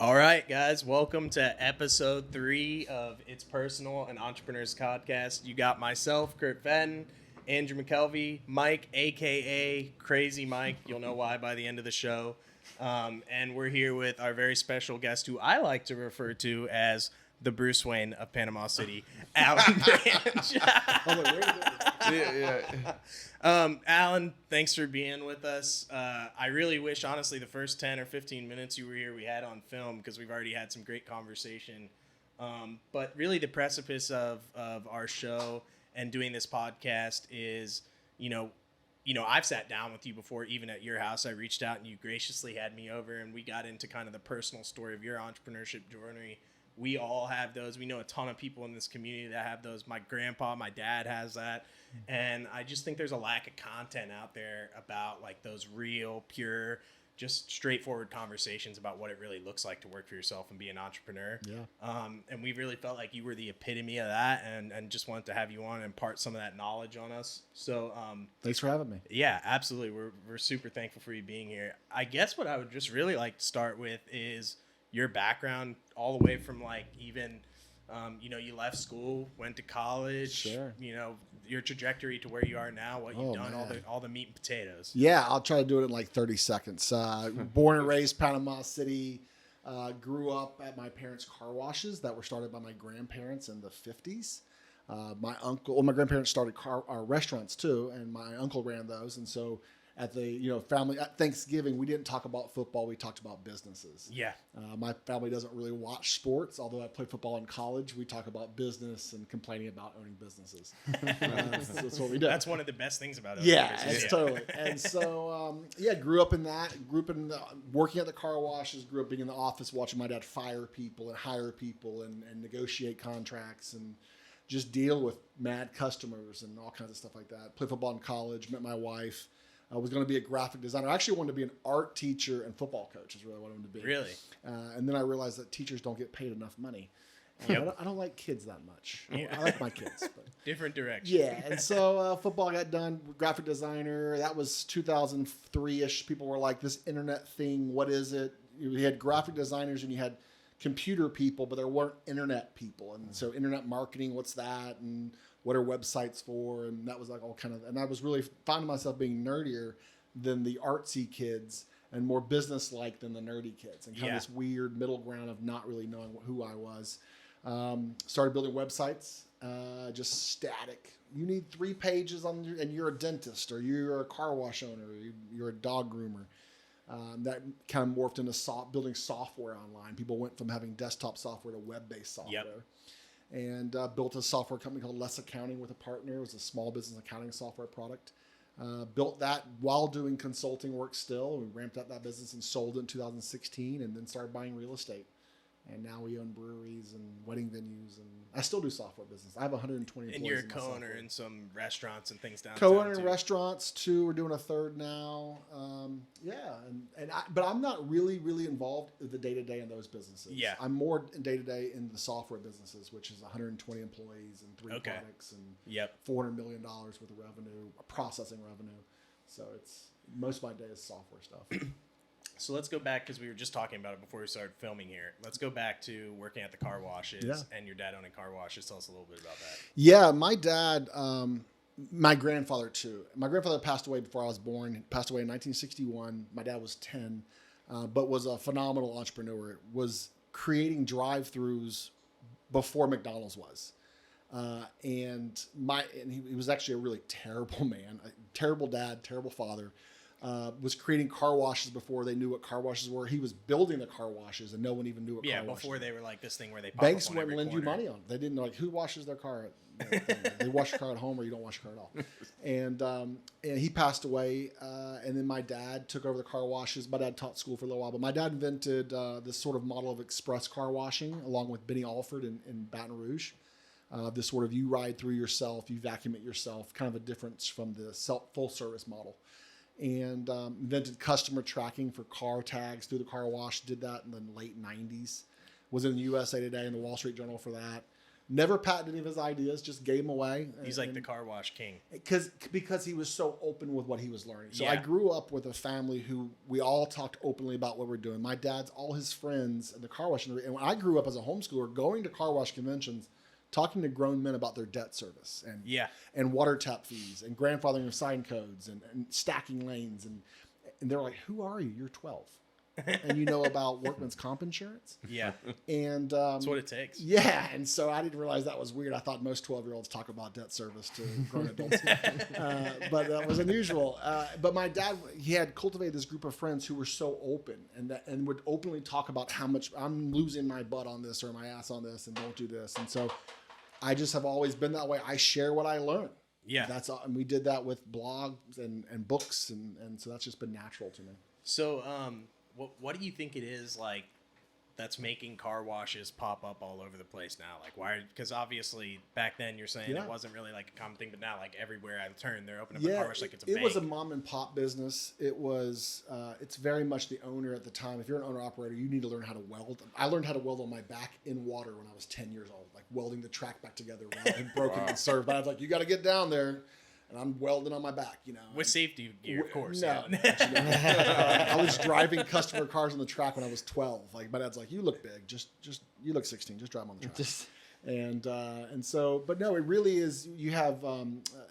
All right, guys, welcome to episode 3 of It's Personal, an Entrepreneur's Podcast. You got myself, Kurt Fenton, Andrew McKelvey, Mike, a.k.a. Crazy Mike. You'll know why by the end of the show. And we're here with our very special guest, who I like to refer to as the Bruce Wayne of Panama City, Allan Branch. Allan, thanks for being with us. I really wish, honestly, the first 10 or 15 minutes you were here we had on film, because we've already had some great conversation. But really the precipice of our show and doing this podcast is, you know, I've sat down with you before, even at your house. I reached out and you graciously had me over, and we got into kind of the personal story of your entrepreneurship journey. We all have those. We know a ton of people in this community that have those. My grandpa, my dad has that. And I just think there's a lack of content out there about like those real, pure, just straightforward conversations about what it really looks like to work for yourself and be an entrepreneur. Yeah. And we really felt like you were the epitome of that, and just wanted to have you on and impart some of that knowledge on us. So Thanks for having me. yeah, absolutely. We're super thankful for you being here. I guess what I would just really like to start with is your background, all the way from like even, you left school, went to college, Sure. Your trajectory to where you are now, what you've done, man. all the meat and potatoes. Yeah, I'll try to do it in like 30 seconds. Born and raised Panama City. Grew up at my parents' car washes that were started by my grandparents in the 50s. My grandparents started restaurants too, and my uncle ran those. And so at the family at Thanksgiving, we didn't talk about football, we talked about businesses. Yeah. My family doesn't really watch sports, although I played football in college. We talk about business and complaining about owning businesses. That's what we do. That's one of the best things about it. Yeah, it's totally. And so, grew up in that. Working at the car washes. Grew up being in the office, watching my dad fire people and hire people and negotiate contracts and just deal with mad customers and all kinds of stuff like that. Played football in college. Met my wife. I was going to be a graphic designer. I actually wanted to be an art teacher and football coach is really what I wanted to be. Really? And then I realized that teachers don't get paid enough money. Yep. I don't like kids that much. Yeah. I like my kids. But. Different direction. Yeah, and so football got done, graphic designer. That was 2003-ish. People were like, this internet thing, what is it? You had graphic designers and you had computer people, but there weren't internet people. And so internet marketing, what's that? And what are websites for? And that was like all kind of, and I was really finding myself being nerdier than the artsy kids and more business-like than the nerdy kids, and kind of this weird middle ground of not really knowing who I was. Started building websites, just static. You need 3 pages and you're a dentist, or you're a car wash owner, or you're a dog groomer. That kind of morphed into building software online. People went from having desktop software to web-based software. Yep. And built a software company called Less Accounting with a partner. It was a small business accounting software product. Built that while doing consulting work still. We ramped up that business and sold it in 2016, and then started buying real estate. And now we own breweries and wedding venues, and I still do software business. I have 120 employees. And you're a in my co-owner software. in some restaurants and things downtown. Co-owner in too. restaurants, 2. We're doing a 3rd now. But I'm not really involved in the day-to-day in those businesses. Yeah. I'm more day-to-day in the software businesses, which is 120 employees and 3 products and $400 million worth of revenue, processing revenue. So most of my day is software stuff. So let's go back, because we were just talking about it before we started filming here. Let's go back to working at the car washes and your dad owning car washes. Tell us a little bit about that. Yeah, my dad, my grandfather too. My grandfather passed away before I was born. He passed away in 1961. My dad was 10, but was a phenomenal entrepreneur. Was creating drive-throughs before McDonald's was. And he was actually a really terrible man, a terrible dad, terrible father. Was creating car washes before they knew what car washes were. He was building the car washes, and no one even knew what car washes were. Yeah, before they were like this thing where they pop banks up on wouldn't every lend you corner. money on it. They didn't know, like, who washes their car. They wash your car at home, or you don't wash your car at all. And he passed away, and then my dad took over the car washes. My dad taught school for a little while, but my dad invented this sort of model of express car washing, along with Benny Alford in Baton Rouge. This sort of, you ride through yourself, you vacuum it yourself, kind of a difference from the full service model. And invented customer tracking for car tags through the car wash. Did that in the late 90s. Was in the USA Today and the Wall Street Journal for that. Never patented any of his ideas, just gave them away. He's like the car wash king. Because he was so open with what he was learning. So Yeah. I grew up with a family who we all talked openly about what we're doing. My dad's, all his friends in the car wash industry. And when I grew up as a homeschooler, going to car wash conventions, talking to grown men about their debt service and water tap fees and grandfathering of sign codes and stacking lanes. And they're like, who are you? You're 12. And you know about workman's comp insurance? Yeah. And that's what it takes. Yeah. And so I didn't realize that was weird. I thought most 12-year-olds talk about debt service to grown adults. But that was unusual. But my dad, he had cultivated this group of friends who were so open and would openly talk about how much I'm losing my butt on this or my ass on this and don't do this. And so I just have always been that way. I share what I learn. Yeah. That's all. And we did that with blogs and books. And so that's just been natural to me. So, what do you think it is like that's making car washes pop up all over the place now? Like, why? Because obviously back then you're saying it wasn't really like a common thing, but now like everywhere I turn, they're opening up a car wash like it's a bank. It was a mom and pop business. It was. It's very much the owner at the time. If you're an owner operator, you need to learn how to weld. I learned how to weld on my back in water when I was 10 years old, like welding the track back together when it had broken and served. But I was like, you got to get down there. And I'm welding on my back, you know. With safety gear, of course. No. I was driving customer cars on the track when I was 12. Like my dad's like, you look big. Just you look 16. Just drive on the track. And so, but no, it really is. You have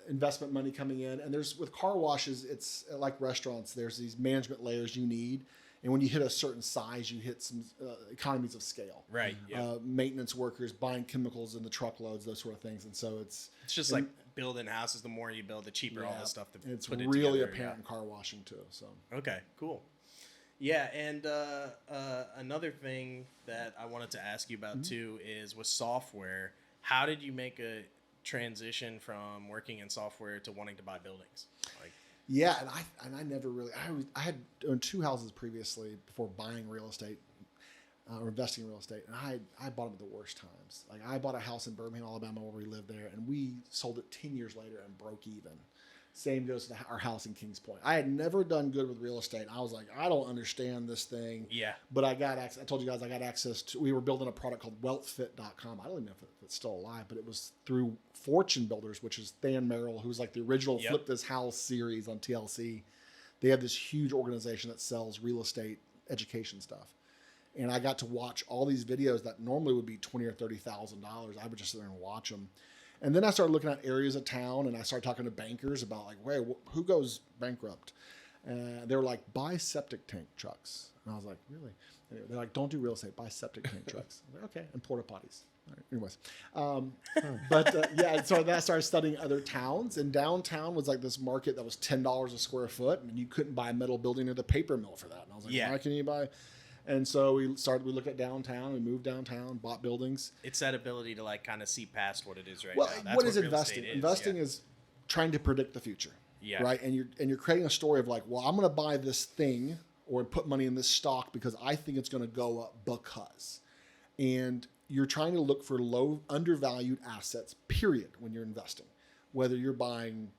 investment money coming in, and there's with car washes, it's like restaurants. There's these management layers you need. And when you hit a certain size, you hit some economies of scale. Right. Yeah. Maintenance workers buying chemicals in the truckloads, those sort of things. And so it's just like building houses. The more you build, the cheaper all the stuff to put it it's together. really apparent in car washing too. So okay, cool. Yeah, and another thing that I wanted to ask you about too is with software. How did you make a transition from working in software to wanting to buy buildings? Like. Yeah, and I never really. I had owned 2 houses previously before buying real estate or investing in real estate, and I bought them at the worst times. Like I bought a house in Birmingham, Alabama, where we lived there, and we sold it 10 years later and broke even. Same goes to our house in Kings Point. I had never done good with real estate. I was like, I don't understand this thing. Yeah. But I got access. I told you guys I got access to. We were building a product called wealthfit.com. I don't even know if it's still alive, but it was through Fortune Builders, which is Than Merrill, who's like the original Flip This House series on TLC. They have this huge organization that sells real estate education stuff. And I got to watch all these videos that normally would be $20,000 or $30,000. I would just sit there and watch them. And then I started looking at areas of town, and I started talking to bankers about like, wait, who goes bankrupt? They were like, buy septic tank trucks. And I was like, really? Anyway, they're like, don't do real estate, buy septic tank trucks. I was like, okay, and porta potties. All right, anyways, yeah. So then I started studying other towns, and downtown was like this market that was $10 a square foot, and you couldn't buy a metal building at a paper mill for that. And I was like, why can you buy? And so we looked at downtown, we moved downtown, bought buildings. It's that ability to like kind of see past what it is right now. That's what is investing? Investing is trying to predict the future. Yeah. Right. And you're creating a story of like, well, I'm going to buy this thing or put money in this stock because I think it's going to go up because. And you're trying to look for low, undervalued assets, period, when you're investing. Whether you're buying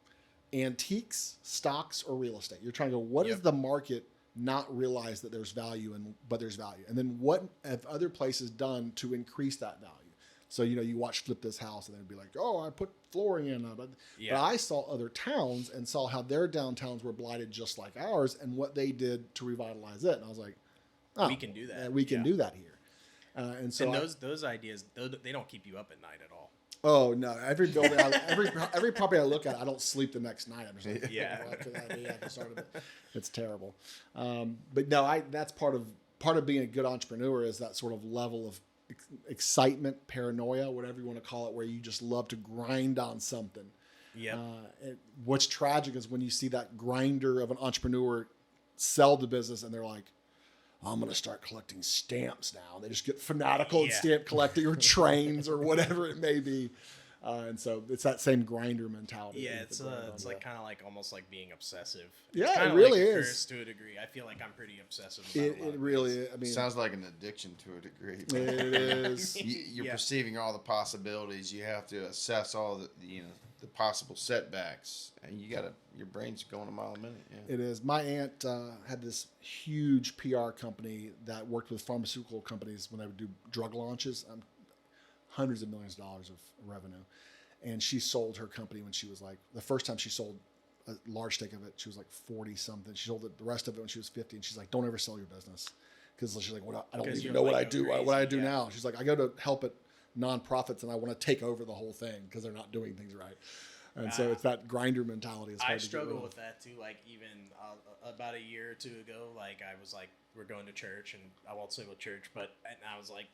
antiques, stocks, or real estate. You're trying to go, what is the market not realize that there's value but there's value, and then what have other places done to increase that value? So you watch Flip This House, and they'd be like, oh, I put flooring in, but I saw other towns and saw how their downtowns were blighted just like ours, and what they did to revitalize it. And I was like, oh, we can do that. We can do that here. And those ideas, they don't keep you up at night at all. Oh no! Every building, every property I look at, I don't sleep the next night. I'm just like, it's terrible. But no, that's part of being a good entrepreneur is that sort of level of excitement, paranoia, whatever you want to call it, where you just love to grind on something. Yeah. What's tragic is when you see that grinder of an entrepreneur sell the business, and they're like, I'm going to start collecting stamps now. They just get fanatical and stamp collecting or trains or whatever it may be. And so it's that same grinder mentality. Yeah, it's like kind of like almost like being obsessive. Yeah, it really like is. To a degree. I feel like I'm pretty obsessive about it really is. I mean, sounds like an addiction to a degree. It is. You're perceiving all the possibilities. You have to assess all the possible setbacks, and your brain's going a mile a minute. Yeah. It is. My aunt had this huge PR company that worked with pharmaceutical companies when they would do drug launches. hundreds of millions of dollars of revenue. And she sold her company when she was like, the first time she sold a large stake of it, she was like 40 something. She sold the rest of it when she was 50. And she's like, don't ever sell your business. Because she's like, I don't even know what I do. What I do now. She's like, I go to help at nonprofits and I want to take over the whole thing because they're not doing things right. And so it's that grinder mentality. I struggle with that too. Like even about a year or two ago, like I was like, we're going to church, and I won't say what church, but and I was like,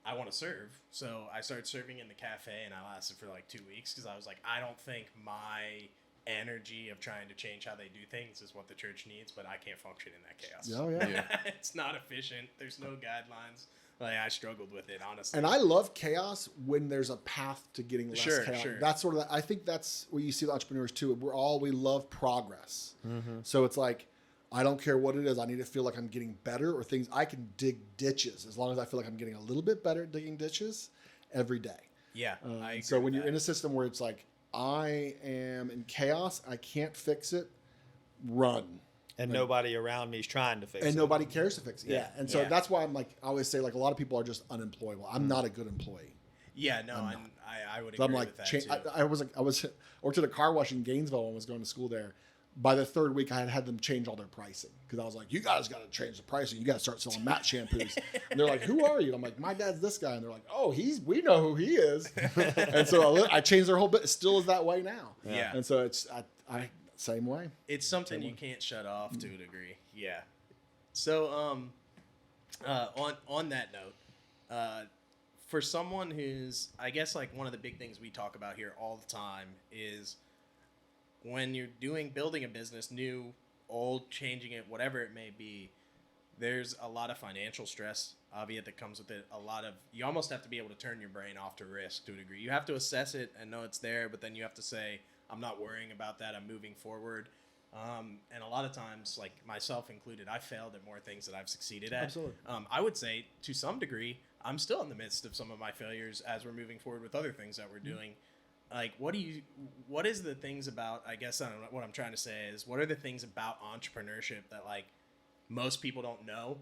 I want to serve. So I started serving in the cafe, and I lasted for like 2 weeks because I was like, I don't think my energy of trying to change how they do things is what the church needs, but I can't function in that chaos. Oh yeah. It's not efficient. There's no guidelines. Like I struggled with it, honestly. And I love chaos when there's a path to getting less chaos. Sure. That's sort of, I think that's what you see with entrepreneurs too. We love progress. Mm-hmm. So it's like, I don't care what it is. I need to feel like I'm getting better or things. I can dig ditches as long as I feel like I'm getting a little bit better at digging ditches every day. Yeah. I agree so when with you're that. in a system where it's like, I am in chaos, I can't fix it, run. And nobody around me is trying to fix it. And nobody cares to fix it. Yeah. And so Yeah. that's why I'm like, I always say like a lot of people are just unemployable. I'm not a good employee. Yeah, no, I would So agree I'm like, with that too. I worked at a car wash in Gainesville and was going to school there. By the third week, I had them change all their pricing because I was like, you guys got to change the pricing. You got to start selling mat shampoos. And they're like, who are you? I'm like, my dad's this guy. And they're like, oh, we know who he is. And so I changed their whole bit. It still is that way now. Yeah. And so I same way. It's something you can't shut off to a degree. Yeah. So on that note, for someone who's, I guess like one of the big things we talk about here all the time is when you're building a business, new, old, changing it, whatever it may be, there's a lot of financial stress, obvious, that comes with it. You almost have to be able to turn your brain off to risk to a degree. You have to assess it and know it's there, but then you have to say, I'm not worrying about that. I'm moving forward. And a lot of times, like myself included, I failed at more things that I've succeeded at. Absolutely. I would say to some degree, I'm still in the midst of some of my failures as we're moving forward with other things that we're doing. Like, what is the things about, I guess I don't know, what I'm trying to say is, what are the things about entrepreneurship that like most people don't know,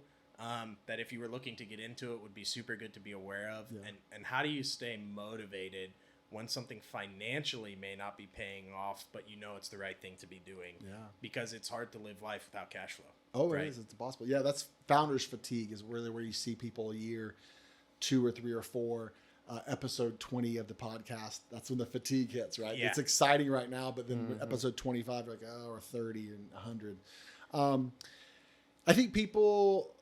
that if you were looking to get into it would be super good to be aware of? Yeah. And how do you stay motivated when something financially may not be paying off, but you know it's the right thing to be doing? Yeah. Because it's hard to live life without cash flow. Oh, right? it is. It's impossible. Yeah, that's founder's fatigue is really where you see people a year, 2 or 3 or 4, episode 20 of the podcast. That's when the fatigue hits, right? Yeah. It's exciting right now, but then when episode 25, you're like, or 30 and 100. I think people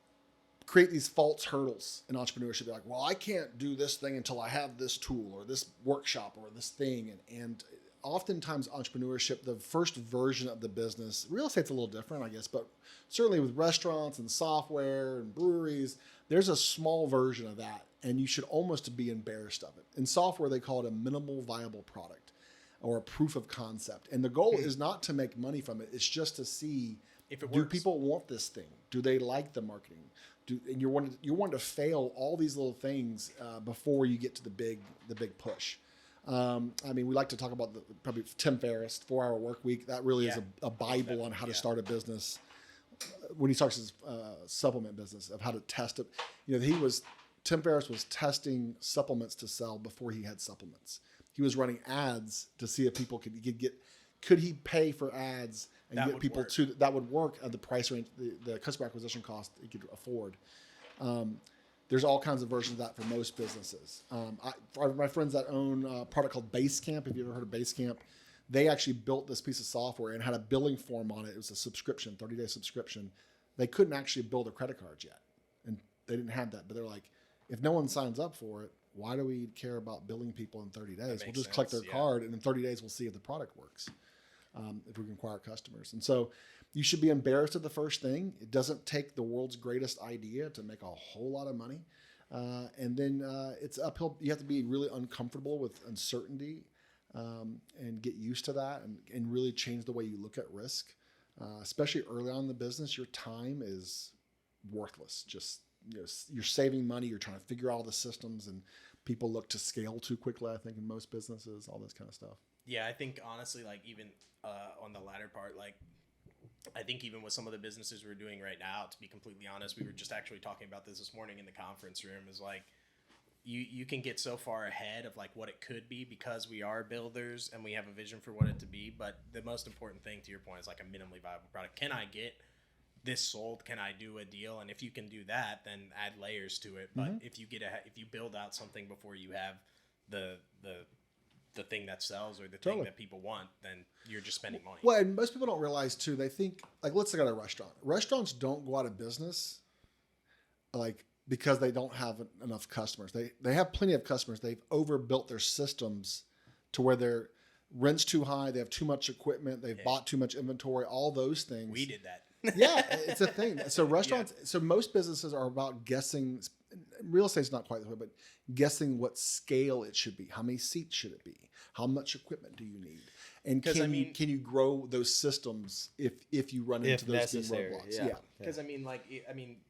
create these false hurdles in entrepreneurship. They're like, well, I can't do this thing until I have this tool or this workshop or this thing. And oftentimes entrepreneurship, the first version of the business, real estate's a little different, I guess, but certainly with restaurants and software and breweries, there's a small version of that. And you should almost be embarrassed of it. In software, they call it a minimal viable product or a proof of concept. And the goal is not to make money from it. It's just to see, If it do works. people want this thing? Do they like the marketing? And you're wanting to fail all these little things before you get to the big push. I mean, we like to talk about probably Tim Ferriss, 4 Hour Work Week. That really is a Bible on how to start a business. When he starts his supplement business, of how to test it, Tim Ferriss was testing supplements to sell before he had supplements. He was running ads to see if people could he pay for ads and That get would people work. that would work at the price range, the customer acquisition cost he could afford. There's all kinds of versions of that for most businesses. For my friends that own a product called Basecamp, if you ever heard of Basecamp, they actually built this piece of software and had a billing form on it. It was a subscription, 30-day subscription. They couldn't actually build a credit card yet, and they didn't have that. But they're like, if no one signs up for it, why do we care about billing people in 30 days? We'll just collect their card, and in 30 days, we'll see if the product works, if we can acquire customers. And so you should be embarrassed at the first thing. It doesn't take the world's greatest idea to make a whole lot of money. And then it's uphill. You have to be really uncomfortable with uncertainty and get used to that and really change the way you look at risk. Especially early on in the business, your time is worthless. Just you're saving money. You're trying to figure out all the systems, and people look to scale too quickly. I think in most businesses, all this kind of stuff. Yeah, I think honestly, like even on the latter part, like I think even with some of the businesses we're doing right now, to be completely honest, we were just actually talking about this morning in the conference room, is like, you can get so far ahead of like what it could be because we are builders and we have a vision for what it to be. But the most important thing, to your point, is like a minimally viable product. Can I get this sold? Can I do a deal? And if you can do that, then add layers to it. But if you build out something before you have the thing that sells or the thing that people want, then you're just spending money. Well, and most people don't realize too, they think, like, let's look at a restaurant. Restaurants don't go out of business like because they don't have enough customers. They have plenty of customers. They've overbuilt their systems to where their rent's too high. They have too much equipment. They've bought too much inventory, all those things. We did that. Yeah, it's a thing. So restaurants, so most businesses are about guessing. Real estate's not quite this way, but guessing what scale it should be. How many seats should it be? How much equipment do you need? And can you grow those systems if you run into those big roadblocks? Yeah. Because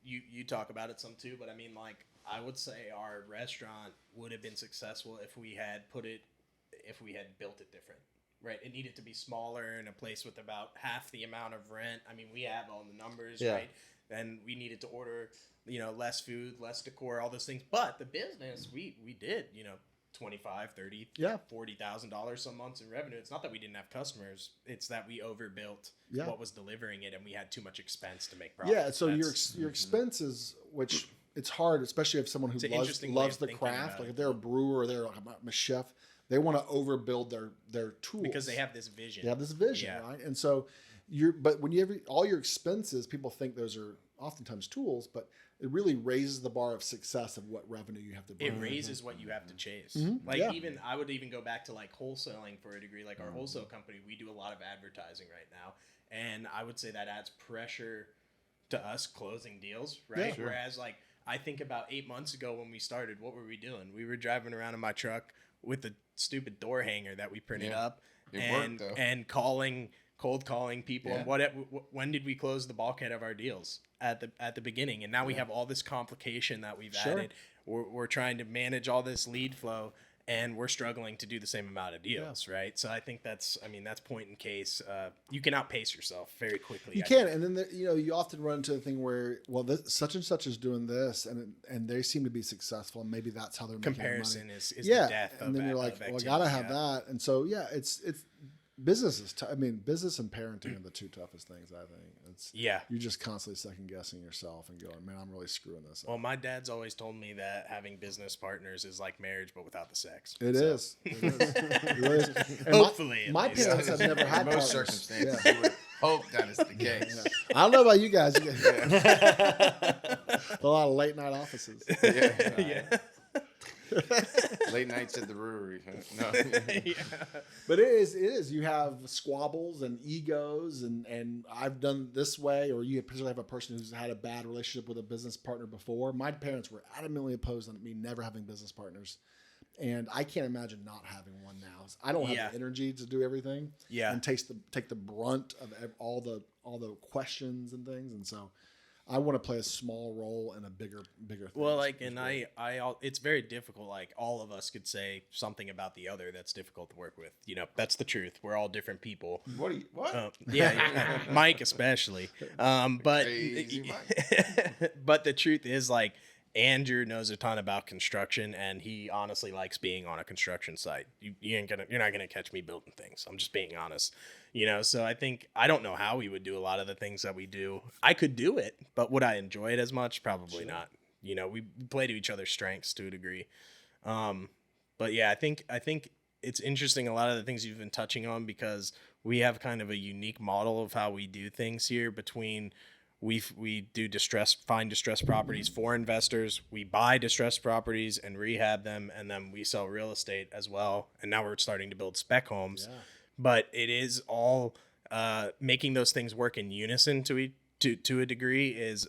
you talk about it some too, but I mean, like, I would say our restaurant would have been successful if we had built it different. Right, it needed to be smaller in a place with about half the amount of rent. I mean, we have all the numbers, right? And we needed to order, less food, less decor, all those things. But the business, we did, $25,000, $30,000, $40,000 some months in revenue. It's not that we didn't have customers; it's that we overbuilt what was delivering it, and we had too much expense to make profit. Yeah, so your expenses, which it's hard, especially if someone who loves the craft, like if they're a brewer or they're a chef. They want to overbuild their tools because they have this vision. They have this vision, right? And so but when all your expenses, people think those are oftentimes tools, but it really raises the bar of success of what revenue you have to bring. It raises what you have to chase. Even I would even go back to like wholesaling for a degree. Like our wholesale company, we do a lot of advertising right now, and I would say that adds pressure to us closing deals, right? Yeah, sure. Whereas like I think about 8 months ago when we started, what were we doing? We were driving around in my truck with the stupid door hanger that we printed up and cold calling people. And when did we close the bulkhead of our deals? At the beginning. And now we have all this complication that we've added. We're trying to manage all this lead flow, and we're struggling to do the same amount of deals, right? So I think that's point in case. You can outpace yourself very quickly. You can, and then you often run into the thing where, such and such is doing this, and they seem to be successful, and maybe that's how they're making money. Comparison is the death of. And then you're like, well, I gotta have that, and so it's business is business and parenting are the two toughest things, I think. You're just constantly second guessing yourself and going, man, I'm really screwing this up. Well, my dad's always told me that having business partners is like marriage, but without the sex. It is. It really is. And hopefully, my parents have never had most circumstances. You would hope that is the case. I don't know about you guys. A lot of late night offices. Late nights at the brewery. No. But it is. You have squabbles and egos, and I've done this way, or you particularly have a person who's had a bad relationship with a business partner before. My parents were adamantly opposed on me never having business partners, and I can't imagine not having one now. I don't have the energy to do everything. And take the brunt of all the questions and things, and so I want to play a small role in a bigger thing. Well, like, and it's very difficult. Like, all of us could say something about the other that's difficult to work with. That's the truth. We're all different people. What? Mike especially. But Crazy Mike. But the truth is, like, Andrew knows a ton about construction, and he honestly likes being on a construction site. You're not gonna catch me building things. I'm just being honest. So I don't know how we would do a lot of the things that we do. I could do it, but would I enjoy it as much? Probably not. We play to each other's strengths to a degree. But yeah, I think it's interesting, a lot of the things you've been touching on, because we have kind of a unique model of how we do things here. Between we do find distressed properties for investors, we buy distressed properties and rehab them, and then we sell real estate as well. And now we're starting to build spec homes. But it is all making those things work in unison to a degree is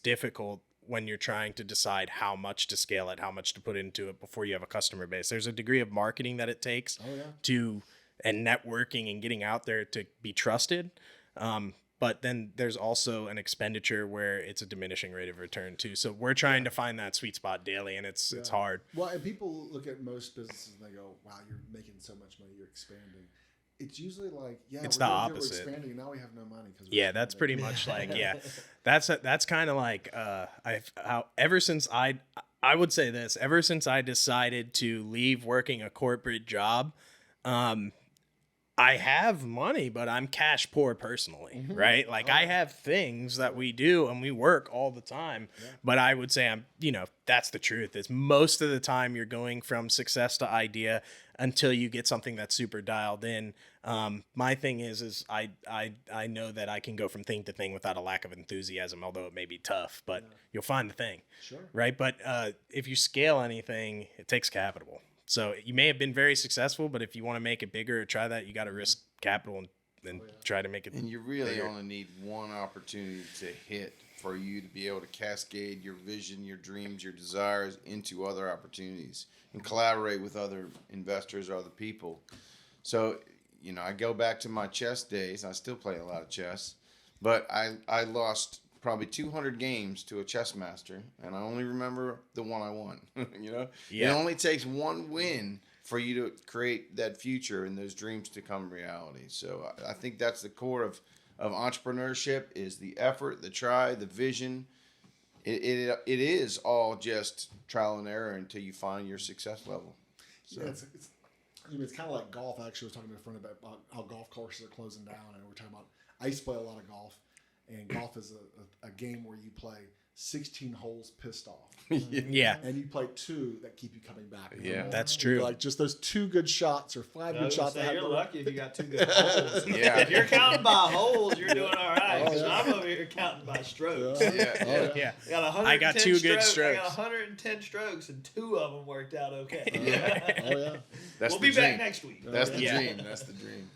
difficult when you're trying to decide how much to scale it, how much to put into it before you have a customer base. There's a degree of marketing that it takes and networking and getting out there to be trusted. But then there's also an expenditure where it's a diminishing rate of return too. So we're trying to find that sweet spot daily, and it's hard. Well, and people look at most businesses and they go, "Wow, you're making so much money, you're expanding." It's usually like, it's the opposite. We're expanding, now we have no money. That's pretty much like, that's kind of like, ever since I I would say this. Ever since I decided to leave working a corporate job, I have money, but I'm cash poor personally, right? Like I have things that we do and we work all the time, but I would say that's the truth is most of the time you're going from success to idea until you get something that's super dialed in. My thing is I know that I can go from thing to thing without a lack of enthusiasm, although it may be tough, but you'll find the thing, right? But if you scale anything, it takes capital. So you may have been very successful, but if you want to make it bigger or try that, you got to risk capital and try to make it. And you really bigger. only need one opportunity to hit for you to be able to cascade your vision, your dreams, your desires into other opportunities and collaborate with other investors or other people. So, I go back to my chess days. I still play a lot of chess, but I lost probably 200 games to a chess master, and I only remember the one I won. It only takes one win for you to create that future and those dreams to come reality. So I think that's the core of entrepreneurship is the effort, the try, the vision. It is all just trial and error until you find your success level. So. Yeah, it's kind of like golf. I actually was talking to a friend about how golf courses are closing down, and we're talking about. I used to play a lot of golf. And golf is a game where you play 16 holes pissed off. Yeah. And you play 2 that keep you coming back. Yeah. That's true. Like just those 2 good shots or 5 good shots. You're lucky if you got 2 good holes. Yeah. If you're counting by holes, you're doing all right. Oh, yeah. I'm over here counting by strokes. Yeah. I got 2 good strokes. I got 110 strokes, and 2 of them worked out okay. Oh, yeah. That's We'll be back next week. That's the dream. That's the dream.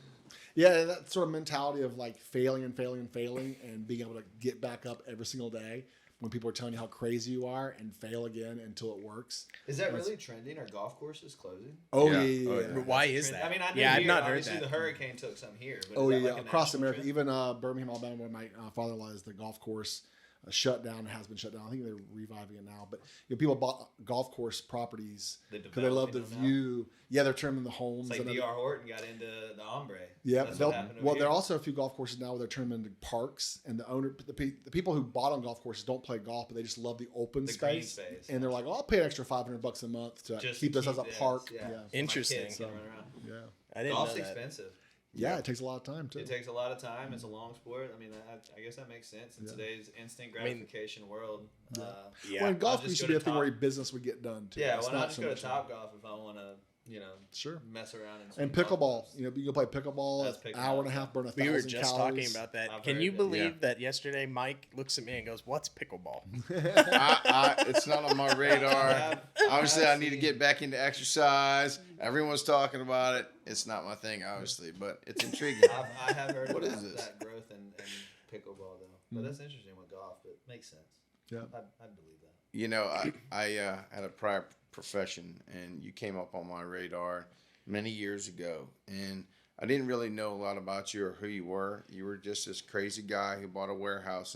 Yeah, that sort of mentality of like failing and being able to get back up every single day when people are telling you how crazy you are and fail again until it works. Is that really trending? Are golf courses closing? Oh, Yeah. yeah. Oh, yeah. But why is that? I mean, I know I've not heard obviously that. the hurricane took some here. But Oh, is that yeah, like a across national America. trend? Even Birmingham, Alabama, where my father-in-law is, the golf course shut down. It has been shut down. I think they're reviving it now. But people bought golf course properties because they love the view. Yeah, they're turning the homes. It's like and D.R. Horton got into the ombre. yeah, That's what happened over well, here. there are also a few golf courses now where they're turning them into parks, and the people who bought on golf courses don't play golf, but they just love the open The green space, space. and they're like, "Oh, I'll pay an extra $500 a month to Just keep to this as a keep park." this, Yeah, yeah. Interesting. My kids can run around. yeah, I didn't Golf's know that. expensive. yeah. It takes a lot of time too. It takes a lot of time. It's a long sport. I mean, I guess that makes sense in today's instant gratification world. Yeah. Well, and golf I'll just used to go be to a thing Top- where business would get done too. Yeah, It's why not not just so go to much- Top Golf if I want to, Sure. mess around and And swing golf pickleball, balls. you can play pickleball. That's An pickleball. hour and a half, burn 1,000 We were just calories. talking about that. I've Can heard you it. believe that yesterday Mike looks at me and goes, "What's pickleball?" It's not on my radar. Obviously, I need to get back into exercise. Everyone's talking about it. It's not my thing, obviously, but it's intriguing. I have heard What about is this? that growth in pickleball, though. But that's interesting with golf. But makes sense. Yeah. I believe that. I had a prior profession, and you came up on my radar many years ago, and I didn't really know a lot about you or who you were. You were just this crazy guy who bought a warehouse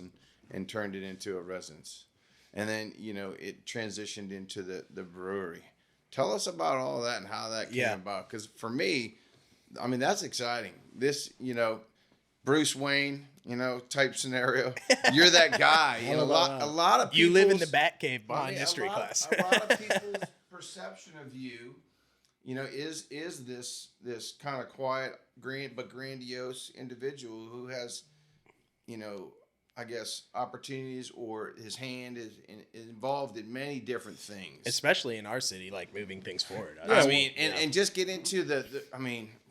and turned it into a residence. And then, it transitioned into the brewery. Tell us about all that and how that came about. Because for me, I mean, that's exciting. This, Bruce Wayne, type scenario. You're that guy. A lot of people. You live in the Batcave behind history class. A lot of people's perception of you, is this kind of quiet, but grandiose individual who has, I guess, opportunities, or his hand is involved in many different things. Especially in our city, like moving things forward. I mean, and just get into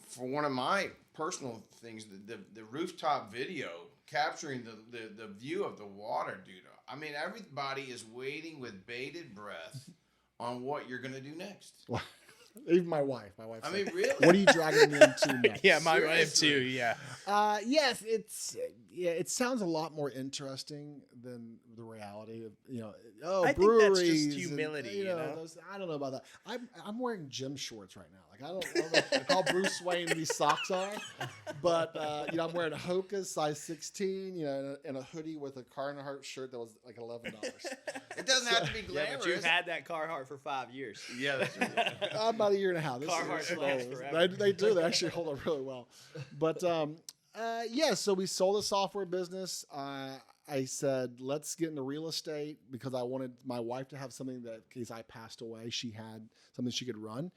for one of my personal things, the rooftop video capturing the view of the water, dude. I mean, everybody is waiting with bated breath on what you're gonna do next. Even my wife. I mean, really? What are you dragging me into next? Yeah, my wife Seriously. too. Yeah. Yes, it sounds a lot more interesting than the reality of I think that's breweries. just humility, those, I don't know about that. I'm wearing gym shorts right now. Like I don't know how Bruce Wayne these socks are, but I'm wearing a Hoka size 16, and a hoodie with a Carhartt shirt that was like $11. It doesn't have to be Yeah, glamorous. but you've had that Carhartt for 5 years. Yeah, that's right. About a year and a half. This Carhartt is lasts slow. forever. They do. They actually hold up really well. But so we sold a software business. I said, let's get into real estate because I wanted my wife to have something that in case I passed away, she had something she could run.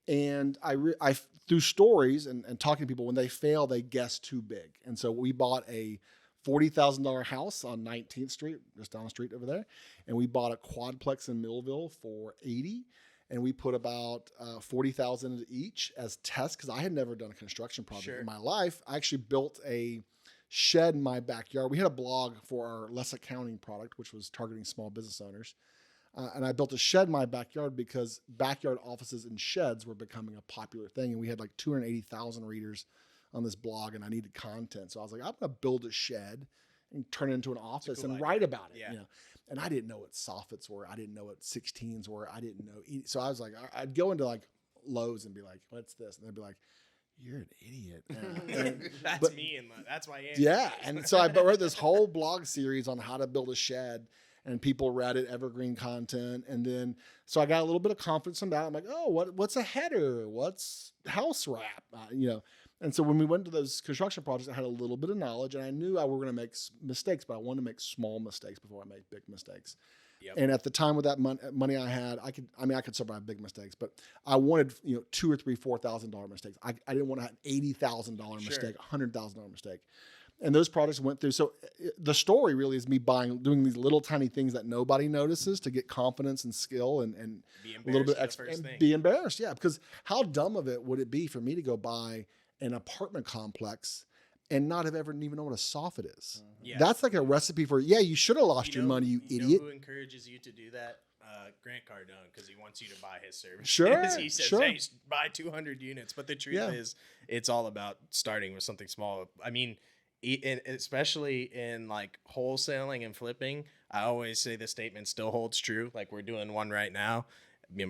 And I through stories and talking to people, when they fail, they guess too big. And so we bought a $40,000 house on 19th Street, just down the street over there. And we bought a quadplex in Millville for 80. And we put about 40,000 into each as tests because I had never done a construction project in my life. I actually built a shed in my backyard. We had a blog for our less accounting product, which was targeting small business owners. And I built a shed in my backyard because backyard offices and sheds were becoming a popular thing. And we had like 280,000 readers on this blog and I needed content. So I was like, I'm going to build a shed and turn it into an office and write about it. Yeah. You know? And I didn't know what soffits were. I didn't know what 16s were. I didn't know. So I was like, I'd go into like Lowe's and be like, what's this? And they'd be like, you're an idiot. That's me. And that's my answer. Yeah. And so I wrote this whole blog series on how to build a shed. And people read it, evergreen content. And then, so I got a little bit of confidence in that. I'm like, oh, what's a header? What's house wrap? And so when we went to those construction projects, I had a little bit of knowledge and I knew I were going to make mistakes, but I wanted to make small mistakes before I made big mistakes. Yep. And at the time with that money I had, I could survive big mistakes, but I wanted, $2,000 or $3,000, $4,000 mistakes. I didn't want to have $80,000 mistake, $100,000 mistake. And those projects went through. So the story really is me doing these little tiny things that nobody notices to get confidence and skill and a little bit extra and be embarrassed. Yeah. Because how dumb of it would it be for me to go buy an apartment complex and not have ever even know what a soffit is? Yeah. That's like a recipe for, you should have lost your money, you idiot. You know who encourages you to do that? Grant Cardone, because he wants you to buy his service. Sure. He says, hey, buy 200 units. But the truth is, it's all about starting with something small. I mean, especially in like wholesaling and flipping, I always say the statement still holds true. Like we're doing one right now.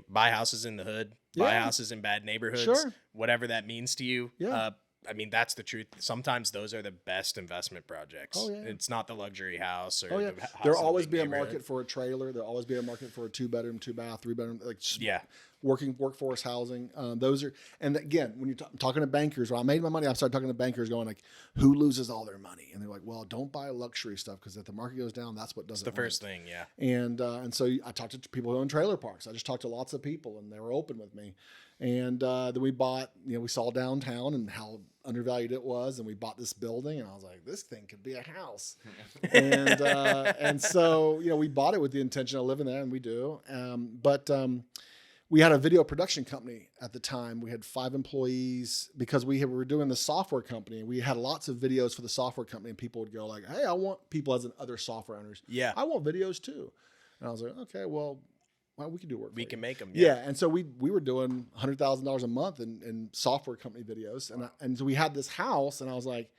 Buy houses in the hood, buy houses in bad neighborhoods, whatever that means to you. Yeah. I mean, that's the truth. Sometimes those are the best investment projects. Oh, yeah. It's not the luxury house or the house. There'll always be a market for a trailer. There'll always be a market for a 2-bedroom, 2-bath, 3-bedroom, working workforce housing. Those are, and again, when you're talking to bankers, when I made my money, I started talking to bankers going like, who loses all their money? And they're like, well, don't buy luxury stuff because if the market goes down, that's what doesn't. It's the first thing, yeah. And so I talked to people who own trailer parks. I just talked to lots of people and they were open with me. And then we bought, we saw downtown and how undervalued it was. And we bought this building and I was like, this thing could be a house. And so, we bought it with the intention of living there and we do. But we had a video production company at the time. We had 5 employees because we were doing the software company. We had lots of videos for the software company and people would go like, hey, I want people as in other software owners. Yeah. I want videos too. And I was like, okay, well, we can do work. We can make them. Yeah. And so we were doing $100,000 a month in software company videos. And so we had this house and I was like,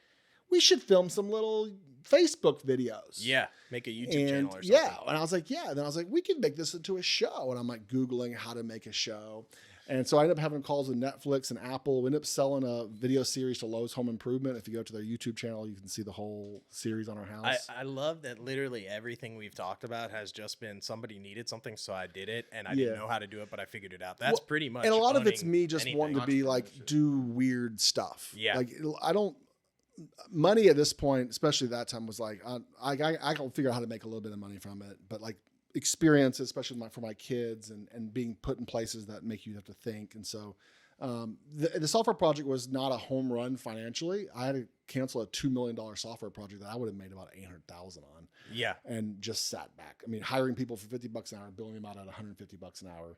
we should film some little Facebook videos. Yeah. Make a YouTube channel or something. Yeah. And I was like, Then I was like, we can make this into a show. And I'm like Googling how to make a show. And so I ended up having calls with Netflix and Apple. We ended up selling a video series to Lowe's Home Improvement. If you go to their YouTube channel, you can see the whole series on our house. I love that literally everything we've talked about has just been somebody needed something, so I did it. And I didn't know how to do it, but I figured it out. That's pretty much. And a lot of it's me just wanting to be like, do weird stuff. Yeah. Like money at this point, especially that time, was like, I can figure out how to make a little bit of money from it. But like, experience, especially for my kids and being put in places that make you have to think. And so the software project was not a home run financially. I had to cancel a $2 million software project that I would have made about $800,000 on. Yeah. And just sat back. I mean, hiring people for $50 an hour, billing them out at $150 an hour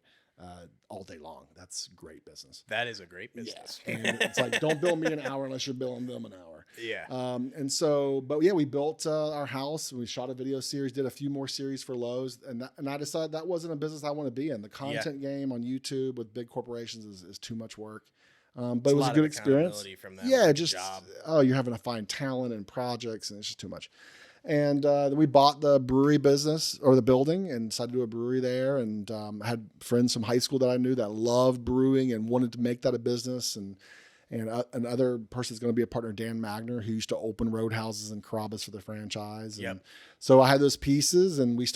all day long. That's great business. That is a great business. Yeah. And it's like, don't bill me an hour unless you're billing them an hour. Yeah. And so, but yeah, we built our house. We shot a video series, did a few more series for Lowe's, and I decided that wasn't a business I want to be in. The content game on YouTube with big corporations is too much work. But it was a good experience. From that job. You're having to find talent and projects, and it's just too much. And then we bought the brewery business or the building and decided to do a brewery there. And I had friends from high school that I knew that loved brewing and wanted to make that a business. And another person is going to be a partner, Dan Magner, who used to open roadhouses in Carrabba's for the franchise. And so I had those pieces and we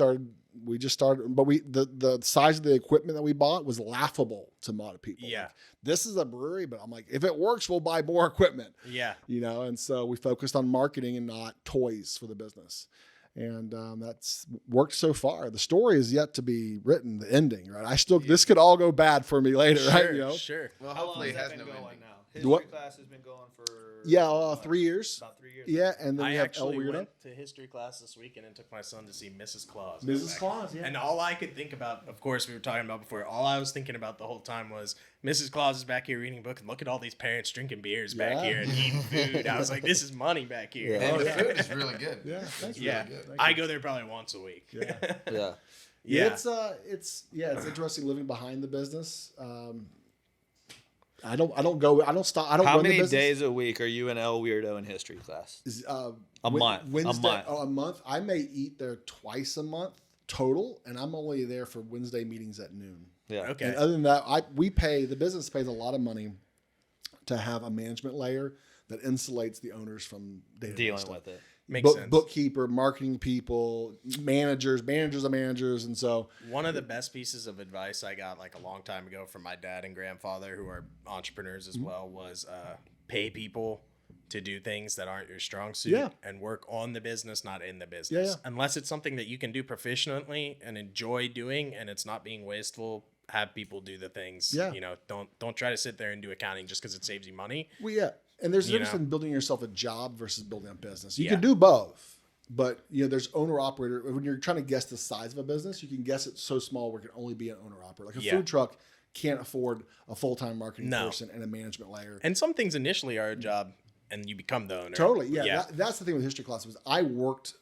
just started, but the size of the equipment that we bought was laughable to a lot of people. Yeah. Like, this is a brewery, but I'm like, if it works, we'll buy more equipment. Yeah. And so we focused on marketing and not toys for the business. And that's worked so far. The story is yet to be written, the ending, right? This could all go bad for me later, right? You know? Sure. Well, How long hopefully has it that has been no going ending. now? History What? class has been going for Yeah, 3 years. About 3 years. Yeah, and then I we have El actually Weirdo. went to history class this weekend and took my son to see Mrs. Claus. Mrs. Claus, yeah. And all I could think about, of course, we were talking about before, all I was thinking about the whole time was Mrs. Claus is back here reading a book, and look at all these parents drinking beers back Yeah. here and eating food. I was like, this is money back here. And the food is really good. Yeah, thank you. Yeah. Really good. I go there probably once a week. Yeah. Yeah. Yeah. It's interesting living behind the business. I don't stop. I don't How run the many business. days a week are you and El Weirdo in history class? A month. Wednesday, a month. I may eat there twice a month total, and I'm only there for Wednesday meetings at noon. Yeah. Okay. And other than that, the business pays a lot of money to have a management layer that insulates the owners from day-to-day Dealing stuff. with it. Makes sense. Bookkeeper, marketing people, managers of managers, and so One of the best pieces of advice I got like a long time ago from my dad and grandfather, who are entrepreneurs as well, was pay people to do things that aren't your strong suit Yeah. and work on the business, not in the business. Yeah. Unless it's something that you can do proficiently and enjoy doing and it's not being wasteful, have people do the things. Yeah. You know, don't try to sit there and do accounting just because it saves you money. well, yeah. And there's a You difference know? in building yourself a job versus building a business. You Yeah. can do both, but there's owner operator. When you're trying to guess the size of a business, you can guess it so small where it can only be an owner operator. Like a Yeah. food truck can't afford a full-time marketing No. person and a management layer. And some things initially are a job and you become the owner. Totally, yeah. That's the thing with history class was I worked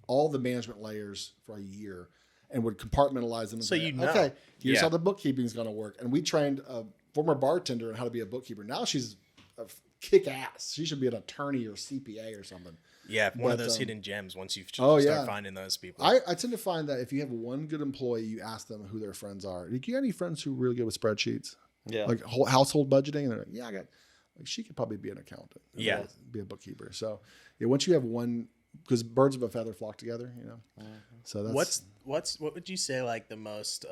all the management layers for a year and would compartmentalize them. And So say, you know. okay, here's Yeah. how the bookkeeping is going to work. And we trained a former bartender on how to be a bookkeeper. Now she's a kick ass. She should be an attorney or CPA or something. Yeah. One of But, those hidden gems once you oh, start yeah. finding those people. I tend to find that if you have one good employee, you ask them who their friends are. Do you have any friends who are really good with spreadsheets? Yeah. Like household budgeting? And they're like, yeah, I got. Like she could probably be an accountant. Yeah. Be a bookkeeper. So yeah, once you have one, because birds of a feather flock together, So that's what would you say like the most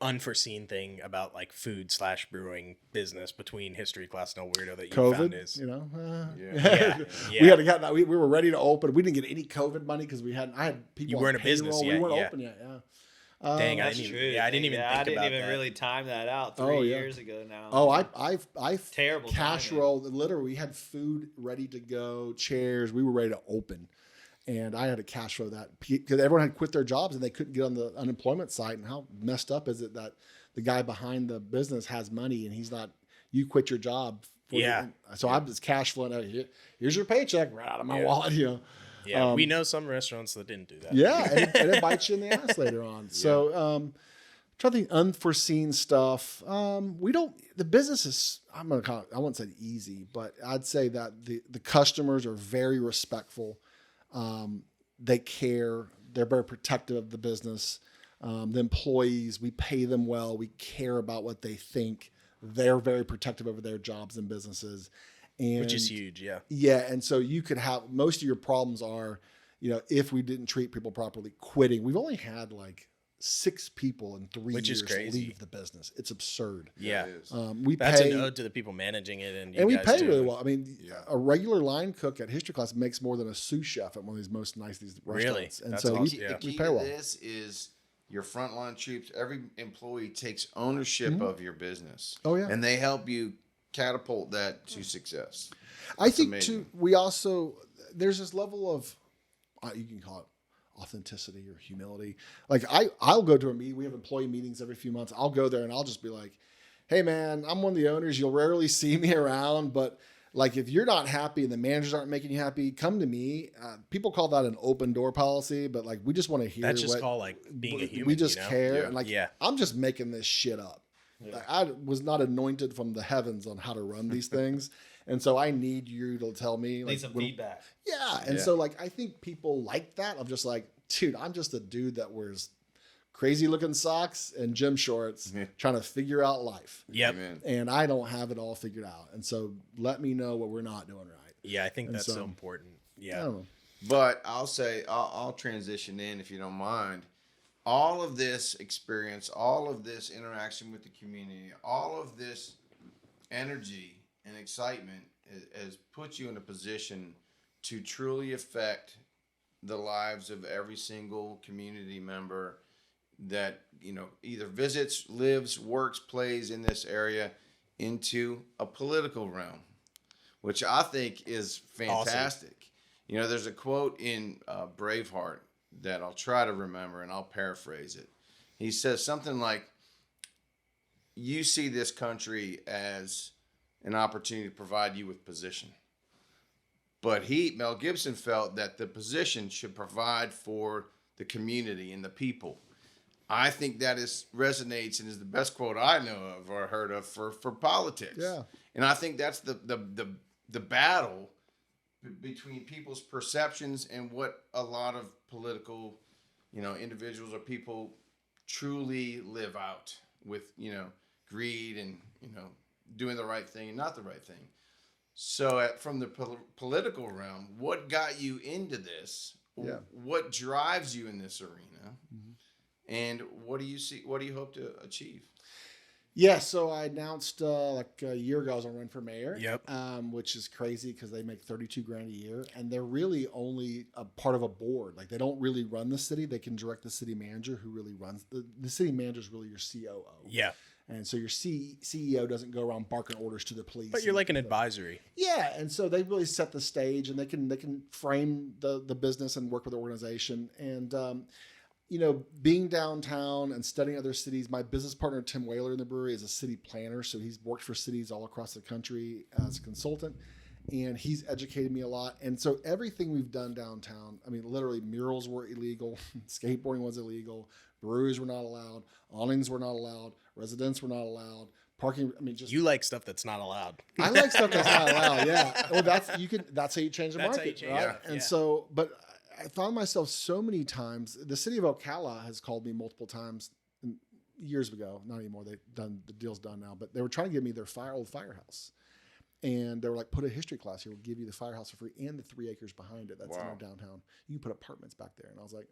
unforeseen thing about like food / brewing business between history class and El Weirdo that you found COVID. is Yeah. Yeah. We had to get that. We were ready to open. We didn't get any COVID money because I had people. You on weren't a business payroll. yet, We weren't yeah. open yet. Yeah. Dang, I That's didn't true. even, I didn't even think I didn't about even that. really time that out Oh, 3 yeah. years ago now. Oh, I've Terrible cash timing. roll. Literally, we had food ready to go, chairs. We were ready to open, and I had to cash flow that because everyone had quit their jobs and they couldn't get on the unemployment site. And how messed up is it that the guy behind the business has money and he's not? You quit your job. Yeah. So I'm just cash flowing out. Here's your paycheck right out of my Yeah. wallet. Yeah, we know some restaurants that didn't do that. Yeah, and it bites you in the ass later on. So, trying to think unforeseen stuff. We don't. The business is. I wouldn't say easy, but I'd say that the customers are very respectful. They care. They're very protective of the business. The employees, we pay them well. We care about what they think. They're very protective over their jobs and businesses. And Which is huge, yeah. yeah, and so you could have most of your problems are, if we didn't treat people properly, quitting. We've only had like 6 people in 3 Which is years crazy. leave the business. It's absurd. Yeah. It is. We That's pay, an ode to the people managing it and you and we guys pay too. really well. I mean, Yeah. a regular line cook at history class makes more than a sous chef at one of these most nice these Really? restaurants. And That's so awesome. we, Yeah. The we key pay to well. this is your frontline troops. Every employee takes ownership of your business. Oh, yeah. And they help you catapult that to success. I think amazing. too. We also there's this level of you can call it authenticity or humility. Like I'll go to a meeting. We have employee meetings every few months. I'll go there and I'll just be like, "Hey man, I'm one of the owners. You'll rarely see me around, but like if you're not happy and the managers aren't making you happy, come to me." People call that an open door policy, but like we just want to hear. That's just what, called like being a human. we just you know? care. Yeah. And like Yeah. I'm just making this shit up. Like, I was not anointed from the heavens on how to run these things. And so I need you to tell me. Need some feedback. Yeah. And Yeah. so like I think people like that. I'm just like, dude, I'm just a dude that wears crazy looking socks and gym shorts trying to figure out life. Yep. Amen. And I don't have it all figured out. And so let me know what we're not doing right. Yeah, I think And that's so so- important. I Yeah. don't know. But I'll say, I'll transition in if you don't mind. All of this experience, all of this interaction with the community, all of this energy and excitement has put you in a position to truly affect the lives of every single community member that, either visits, lives, works, plays in this area into a political realm, which I think is fantastic. Awesome. There's a quote in Braveheart that I'll try to remember, and I'll paraphrase it. He says something like, you see this country as an opportunity to provide you with position. But Mel Gibson, felt that the position should provide for the community and the people. I think that resonates and is the best quote I know of or heard of for politics. Yeah. And I think that's the battle between people's perceptions and what a lot of political, individuals or people truly live out with, greed and, doing the right thing and not the right thing. So from the political realm, what got you into this? Yeah. What drives you in this arena? Mm-hmm. And what do you see? What do you hope to achieve? Yeah, so I announced like a year ago I was on Run for Mayor. Yep. Which is crazy because they make $32,000 a year, and they're really only a part of a board. Like they don't really run the city; they can direct the city manager, who really runs the city manager is really your COO. Yeah. And so your CEO doesn't go around barking orders to the police. But you're like an advisory. Yeah, and so they really set the stage, and they can frame the business and work with the organization. And being downtown and studying other cities, my business partner Tim Whaler in the brewery is a city planner, so he's worked for cities all across the country as a consultant, and he's educated me a lot. And so everything we've done downtown, I mean, literally murals were illegal, skateboarding was illegal, breweries were not allowed, awnings were not allowed, residents were not allowed, parking. I mean, just you like stuff that's not allowed. I like stuff that's not allowed. Yeah, well, that's how you change the market, right? Yeah. And so, but I found myself so many times. The city of Okala has called me multiple times years ago. Not anymore. The deal's done now. But they were trying to give me their old firehouse, and they were like, "Put a history class here. We'll give you the firehouse for free and the 3 acres behind it. That's in our downtown. You can put apartments back there." And I was like,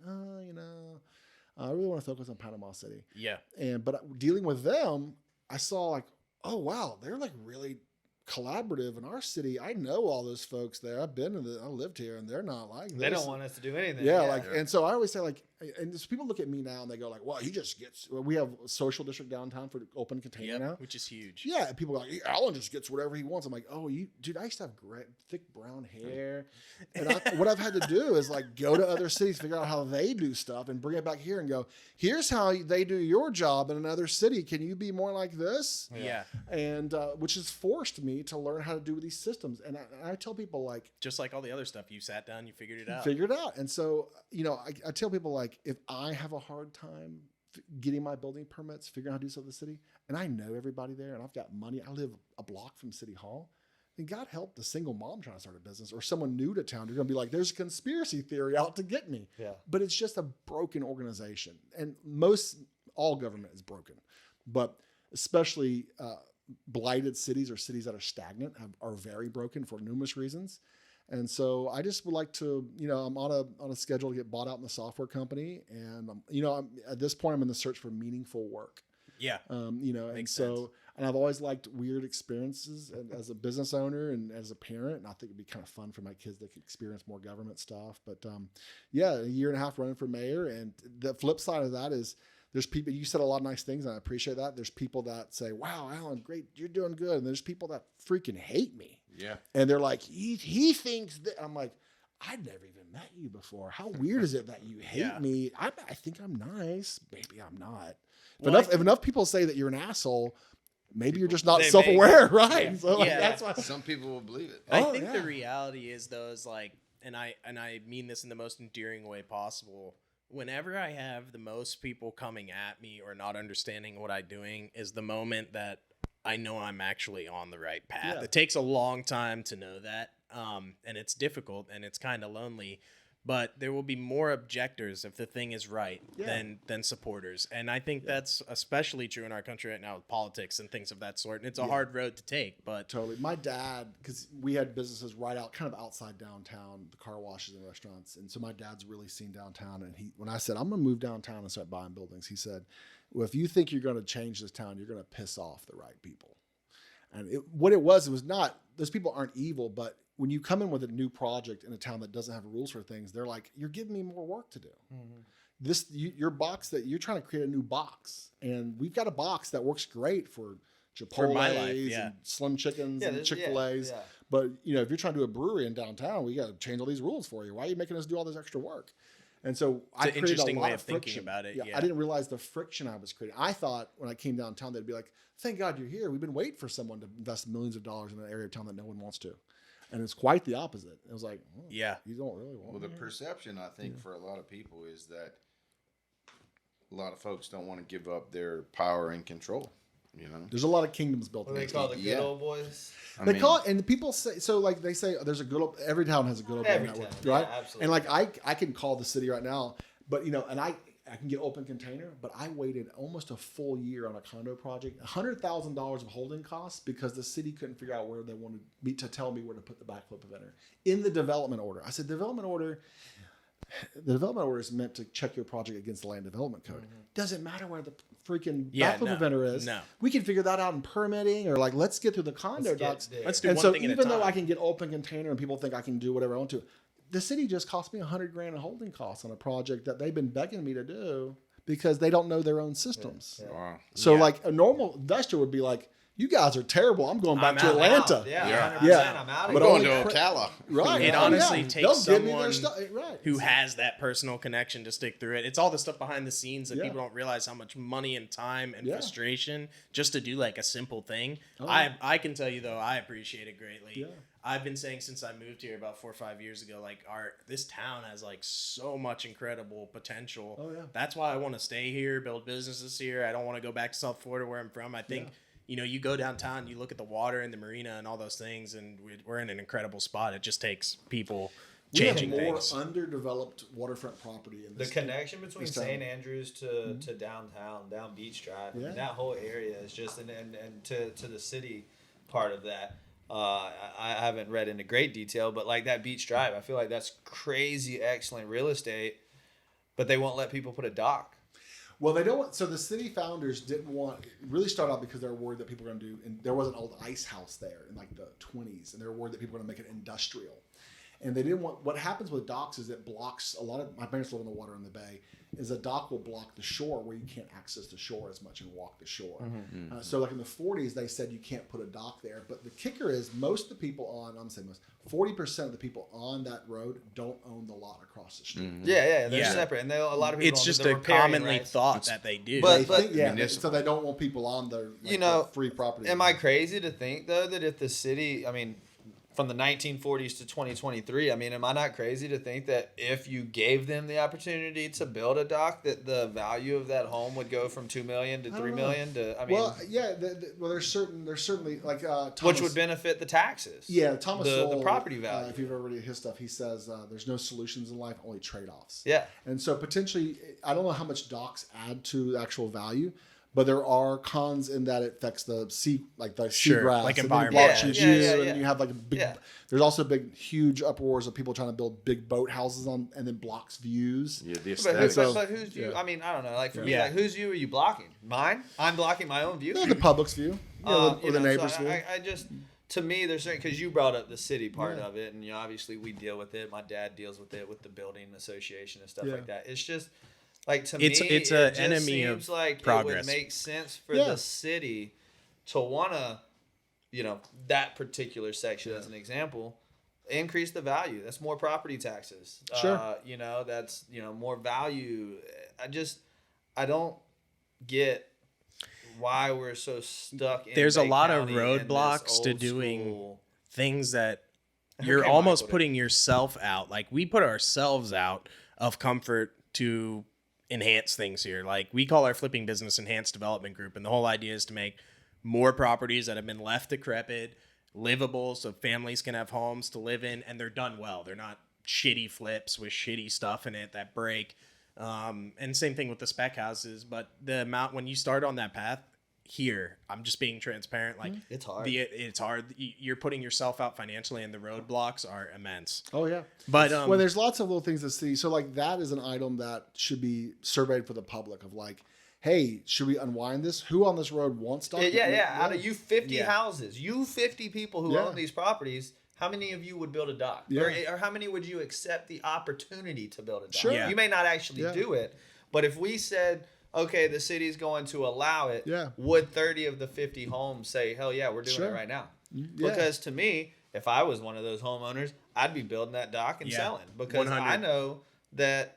I really want to focus on Panama City. Yeah. But dealing with them, I saw like, oh wow, they're like really collaborative in our city. I know all those folks there. I lived here, and they're not like this. They don't want us to do anything. Yeah, and so I always say like, and just people look at me now and they go like, well, he just gets. We have a social district downtown for open container now, which is huge. Yeah, and people go like, Allan just gets whatever he wants. I'm like, oh, dude, I used to have thick brown hair, and what I've had to do is like go to other cities, figure out how they do stuff, and bring it back here and go, here's how they do your job in another city. Can you be more like this? Yeah, and which has forced me to learn how to do these systems. And I tell people like, just like all the other stuff, you sat down, you figured it out. And so, I tell people like, if I have a hard time getting my building permits, figuring out how to do stuff in the city, and I know everybody there and I've got money, I live a block from City Hall, then God help the single mom trying to start a business or someone new to town. You're going to be like, there's a conspiracy theory out to get me. Yeah. But it's just a broken organization. And all government is broken. But especially blighted cities or cities that are stagnant are very broken for numerous reasons. And so I just would like to, I'm on a schedule to get bought out in the software company. And, at this point, I'm in the search for meaningful work. Yeah. And so, and I've always liked weird experiences as a business owner and as a parent. And I think it'd be kind of fun for my kids to experience more government stuff. But a year and a half running for mayor. And the flip side of that is there's people, you said a lot of nice things and I appreciate that. There's people that say, wow, Allan, great, you're doing good. And there's people that freaking hate me. Yeah. And they're like, he thinks that. I'm like, I've never even met you before. How weird is it that you hate me? I think I'm nice. Maybe I'm not. If enough people say that you're an asshole, maybe you're just not self-aware, right? Yeah. So that's why some people will believe it. I think the reality is though, is like, and I mean this in the most endearing way possible. Whenever I have the most people coming at me or not understanding what I'm doing is the moment that I know I'm actually on the right path. Yeah. It takes a long time to know that. And it's difficult and it's kind of lonely, but there will be more objectors if the thing is right than supporters. And I think that's especially true in our country right now with politics and things of that sort. And it's a hard road to take, but totally. My dad, because we had businesses right out, kind of outside downtown, the car washes and restaurants. And so my dad's really seen downtown. And when I said, I'm going to move downtown and start buying buildings, he said, well, if you think you're going to change this town, you're going to piss off the right people. And what it was not, those people aren't evil, but when you come in with a new project in a town that doesn't have rules for things, they're like, you're giving me more work to do. Your box that you're trying to create a new box, and we've got a box that works great for Chipotle's and Slim Chickens and Chick-fil-A's. Yeah. But if you're trying to do a brewery in downtown, we got to change all these rules for you. Why are you making us do all this extra work? And so I created a lot of friction about it. I didn't realize the friction I was creating. I thought when I came downtown, they'd be like, thank God you're here. We've been waiting for someone to invest millions of dollars in an area of town that no one wants to. And it's quite the opposite. It was like, you don't really want Well, the perception, I think, for a lot of people is that a lot of folks don't want to give up their power and control. There's a lot of kingdoms built. What do they call the good old boys? They call it, and people say so. Like they say, there's a good old. Every town has a good old boy network, right? Yeah, absolutely. And like I can call the city right now, but and I can get open container, but I waited almost a full year on a condo project, $100,000 of holding costs because the city couldn't figure out where they wanted me to tell me where to put the backflip eventer in the development order. I said, development order. The development order is meant to check your project against the land development code. Doesn't matter where the freaking backflip eventer is. No. We can figure that out in permitting, or like let's get through the condo docs. Let's do and one so thing at a even though time. I can get open container and people think I can do whatever I want to, the city just cost me $100,000 in holding costs on a project that they've been begging me to do because they don't know their own systems. Wow. So like a normal investor would be like, you guys are terrible. I'm going back to Atlanta. Yeah, I'm out. We're going to Ocala. Right. It honestly takes They'll give me someone their stuff. Right. who has that personal connection to stick through it. It's all the stuff behind the scenes that people don't realize how much money and time and frustration just to do like a simple thing. I can tell you though, I appreciate it greatly. Yeah. I've been saying since I moved here about 4 or 5 years ago, like this town has like so much incredible potential. Oh yeah. That's why I want to stay here, build businesses here. I don't want to go back to South Florida where I'm from. I think you go downtown, you look at the water and the marina and all those things, and we're in an incredible spot. It just takes people changing things. We have more underdeveloped waterfront property in this. The connection between St. Andrews to downtown, down Beach Drive, I mean, that whole area is just, and to the city part of that. I haven't read into great detail, but like that Beach Drive, I feel like that's crazy excellent real estate, but they won't let people put a dock. Well, they don't want, so the city founders didn't want, it really started out because they were worried that people were going to do, and there was an old ice house there in like the 20s, and they were worried that people were going to make it industrial. And they didn't want, what happens with docks is it blocks, a lot of, my parents live on the water in the bay, is a dock will block the shore where you can't access the shore as much and walk the shore. So like in the 40s, they said you can't put a dock there. But the kicker is most of the people on, I'm saying most, 40% of the people on that road don't own the lot across the street. They're separate. And a lot of people it's don't just do a the riparian commonly rights. thought that they do. But- So they don't want people on their free property. Am I crazy to think though that if the city, I mean, from the 1940s to 2023, I mean, am I not crazy to think that if you gave them the opportunity to build a dock, that the value of that home would go from $2 million to $3 million to? I mean, there's certainly like Thomas, which would benefit the taxes. Yeah, Thomas the Sowell, property value. If you've ever read his stuff, he says there's no solutions in life, only trade-offs. Yeah, and so potentially, I don't know how much docks add to the actual value. But there are cons in that it affects the sea, like the seagrass, like and environment. then it blocks and you have like a big. There's also big, huge uproars of people trying to build big boat houses on, and then blocks views. Yeah, the but aesthetics. whose view? I mean, I don't know. Like for me, like whose view are you blocking? Mine? I'm blocking my own view. No, the public's view, or the neighbor's view. I just, to me, there's certain, because you brought up the city part of it, and obviously we deal with it. My dad deals with it with the building association and stuff like that. It's just. Like to me, it's an enemy of seems like progress. It would make sense for the city to wanna, that particular section as an example, increase the value. That's more property taxes. Sure. That's more value. I don't get why we're so stuck in There's a Bay lot County of in roadblocks this to old doing school- things that you're Okay, almost Michael, putting yourself out. Like we put ourselves out of comfort to enhance things here. Like we call our flipping business Enhanced Development Group, and the whole idea is to make more properties that have been left decrepit livable so families can have homes to live in, and they're done well. They're not shitty flips with shitty stuff in it that break. And same thing with the spec houses, but the amount when you start on that path here, I'm just being transparent. Like It's hard. It's hard. You're putting yourself out financially, and the roadblocks are immense. Oh yeah, But well, there's lots of little things to see. So like that is an item that should be surveyed for the public of like, hey, should we unwind this? Who on this road wants stock? Out of you 50 houses, you 50 people who own these properties, how many of you would build a dock? Yeah. Or how many would you accept the opportunity to build a dock? Sure. Yeah. You may not actually do it, but if we said, okay, the city's going to allow it, would 30 of the 50 homes say, hell yeah, we're doing it right now? Yeah. Because to me, if I was one of those homeowners, I'd be building that dock and selling, because 100. I know that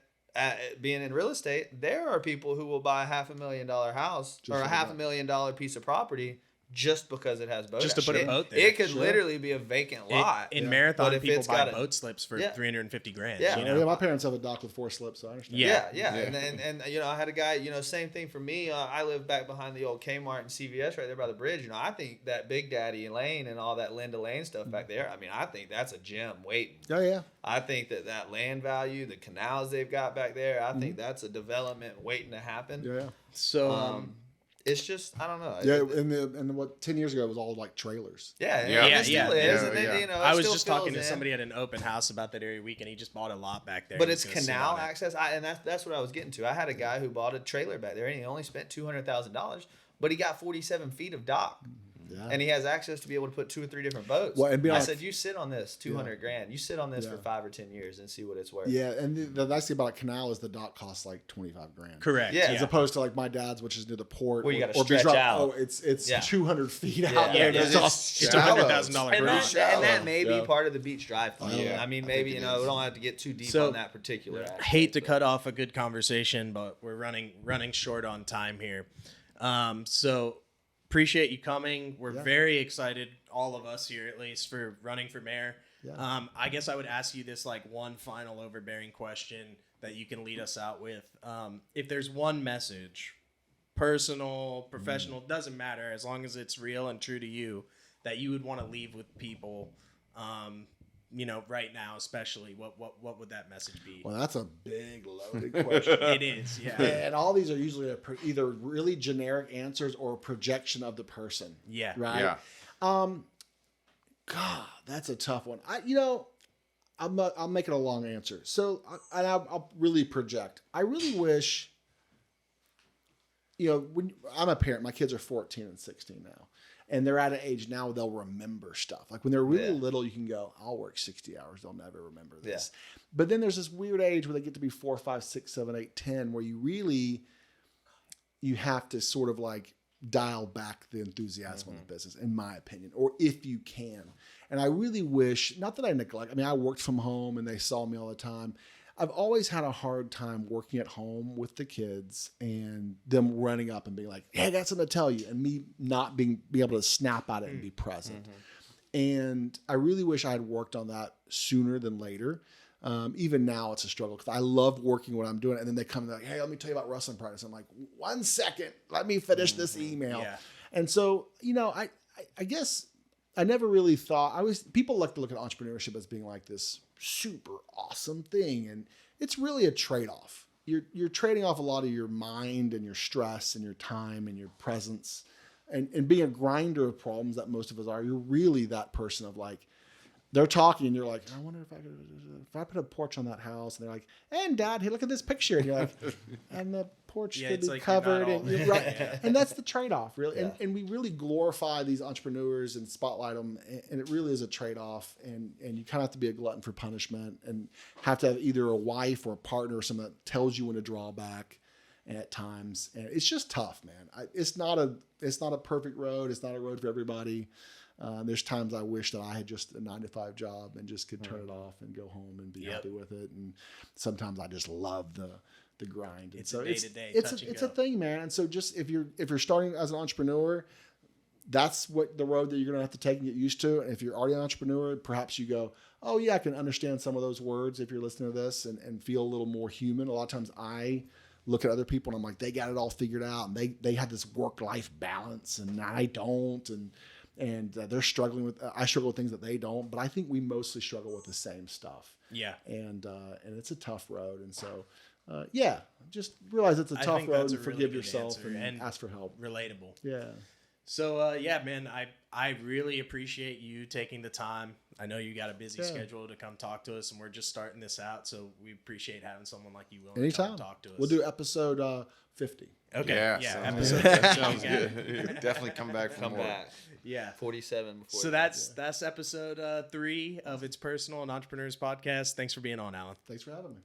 being in real estate, there are people who will buy a $500,000 house or a $500,000 piece of property just because it has boat. Just to put a boat there. It could literally be a vacant lot. In Marathon, if people it's buy got boat slips for $350,000. Yeah. You know? Yeah, my parents have a dock with 4 slips, so I understand. Yeah. And you know, I had a guy, you know, same thing for me. I live back behind the old Kmart and CVS right there by the bridge. You know, I think that Big Daddy Lane and all that Linda Lane stuff back there, I mean, I think that's a gem waiting. Oh, yeah. I think that land value, the canals they've got back there, I think that's a development waiting to happen. Yeah. So, it's just, I don't know. Yeah, and what 10 years ago it was all like trailers. Yeah, Yeah. it still is. Yeah, And then, you know, I it was still just talking fills to in. somebody at an open house about that area weekend. He just bought a lot back there. But He's it's gonna sit canal on it. access, and that's what I was getting to. I had a guy who bought a trailer back there, and he only spent $200,000, but he got 47 feet of dock. Yeah. And he has access to be able to put 2 or 3 different boats. Well, and be I honest- said, you sit on this $200,000. You sit on this for 5 or 10 years and see what it's worth. Yeah, and the nice thing about a canal is the dock costs like $25,000. Correct. Yeah. As opposed to like my dad's, which is near the port. Where you gotta or stretch Beach Road. out. Oh, it's 200 feet out Yeah. there. Yeah, It's it's all- a $100,000 And garage. that may be part of the beach drive thing. Yeah, I mean, I maybe, think you it know, is. we don't have to get too deep So, on that particular aspect. Hate to cut off a good conversation, but we're running short on time here. So appreciate you coming. We're very excited, all of us here at least, for running for mayor. Yeah. I guess I would ask you this like one final overbearing question that you can lead us out with. If there's one message, personal, professional, doesn't matter, as long as it's real and true to you, that you would want to leave with people, you know, right now, especially, what would that message be? Well, that's a big loaded question. It is, yeah. And all these are usually either really generic answers or a projection of the person. Yeah. Right. Yeah. God, that's a tough one. I'll make it a long answer. So, I'll really project. I really wish, you know, when I'm a parent, my kids are 14 and 16 now, and they're at an age now where they'll remember stuff. Like when they're really little, you can go, I'll work 60 hours. They'll never remember this. But then there's this weird age where they get to be 4, 5, 6, 7, 8, 10, where you have to sort of like dial back the enthusiasm of the business, in my opinion, or if you can. And I really wish, not that I neglect, I mean, I worked from home and they saw me all the time. I've always had a hard time working at home with the kids and them running up and being like, hey, I got something to tell you. And me not be able to snap at it and be present. And I really wish I had worked on that sooner than later. Even now it's a struggle because I love working what I'm doing. And then they come and they're like, hey, let me tell you about wrestling practice. I'm like, 1 second, let me finish this email. Yeah. And so, you know, I guess I never really thought, people like to look at entrepreneurship as being like this super awesome thing. And it's really a trade-off. You're trading off a lot of your mind and your stress and your time and your presence and being a grinder of problems that most of us are. You're really that person of like, they're talking and you're like, I wonder if I put a porch on that house, and they're like, and Dad, hey, look at this picture. And you're like, and the porch could be like covered. you're not And, all- right. And that's the trade-off, really. Yeah. And we really glorify these entrepreneurs and spotlight them. And it really is a trade-off. And you kind of have to be a glutton for punishment and have to have either a wife or a partner or someone that tells you when to draw back at times. And it's just tough, man. It's not a perfect road. It's not a road for everybody. There's times I wish that I had just a 9-to-5 job and just could turn it off and go home and be happy with it. And sometimes I just love the grind. It's and so a day-to-day it's touch and it's a go. thing, man. And so just if you're starting as an entrepreneur, that's what the road that you're gonna have to take and get used to. And if you're already an entrepreneur, perhaps you go, oh yeah, I can understand some of those words if you're listening to this and feel a little more human. A lot of times I look at other people and I'm like, they got it all figured out and they have this work-life balance and I don't. And they're struggling with, I struggle with things that they don't, but I think we mostly struggle with the same stuff. Yeah. And it's a tough road. And so, just realize it's a I tough think road that's and a really forgive good yourself answer and and ask for help. Relatable. Yeah. So yeah, man, I really appreciate you taking the time. I know you got a busy schedule to come talk to us, and we're just starting this out, so we appreciate having someone like you willing to come talk to us. We'll do episode 50. Okay. Yeah. Episode that sounds good. Definitely come back for more. Yeah. 47 before. So that's episode 3 of It's Personal and Entrepreneurs Podcast. Thanks for being on, Allan. Thanks for having me.